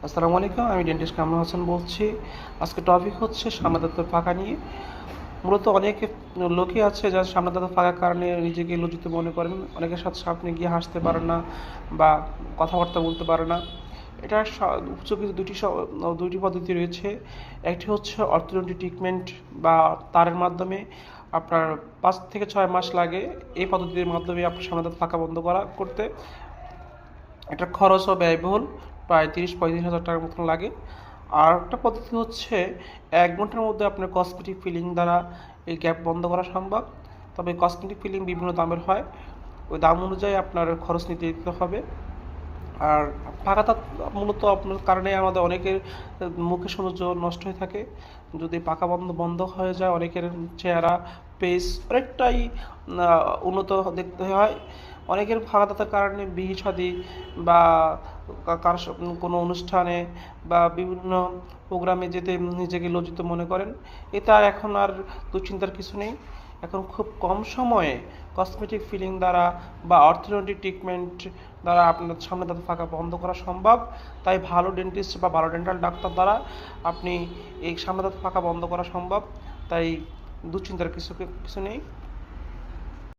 আসসালামু আলাইকুম, আমি ডেন্টিস্ট কামরুল হাসান বলছি। আজকে টপিক হচ্ছে সামনের দাঁতের ফাঁকা নিয়ে। মূলত অনেকে লোকই আছে যারা সামনের দাঁতের ফাঁকার কারণে নিজেকে লজ্জিত মনে করেন। অনেকের সাথে আপনি গিয়ে হাসতে পারেন না বা কথাবার্তা বলতে পারে না। এটার উপযোগী দুইটি পদ্ধতি রয়েছে। একটি হচ্ছে অর্থোডন্টিক ট্রিটমেন্ট বা তারের মাধ্যমে। আপনার 5 থেকে 6 মাস লাগে এই পদ্ধতির মাধ্যমে আপনার সামনের দাঁত ফাঁকা বন্ধ করতে। এটা খরচও ব্যয়বহুল, প্রায় 30-35 হাজার টাকার মতন লাগে। আর একটা পদ্ধতি হচ্ছে 1 ঘন্টার মধ্যে আপনার কসমেটিক ফিলিং দ্বারা এই গ্যাপ বন্ধ করা সম্ভব। তবে কসমেটিক ফিলিং বিভিন্ন দামের হয়, ওই দাম অনুযায়ী আপনার খরচ নিতে দিতে হবে। আর পাকা দাঁত মূলত আপনার কারণে আমাদের অনেকের মুখের সৌন্দর্য নষ্ট হয়ে থাকে। যদি পাকা বন্ধ বন্ধ হয়ে যায়, অনেকের চেহারা ফেস অনেকটাই উন্নত দেখতে হয়। অনেকের ফাঁকা দাঁতের কারণে বিয়ে শাদী বা কার কোনো অনুষ্ঠানে বা বিভিন্ন প্রোগ্রামে যেতে নিজেকে লজ্জিত মনে করেন। এতে আর এখন আর দুশ্চিন্তার কিছু নেই। এখন খুব কম সময়ে কসমেটিক ফিলিং দ্বারা বা অর্থোডন্টিক ট্রিটমেন্ট দ্বারা আপনার সামনে দাঁত ফাঁকা বন্ধ করা সম্ভব। তাই ভালো ডেন্টিস্ট বা ভালো ডেন্টাল ডাক্তার দ্বারা আপনি এই সামনে দাঁত ফাঁকা বন্ধ করা সম্ভব। তাই দুশ্চিন্তার কিছু নেই।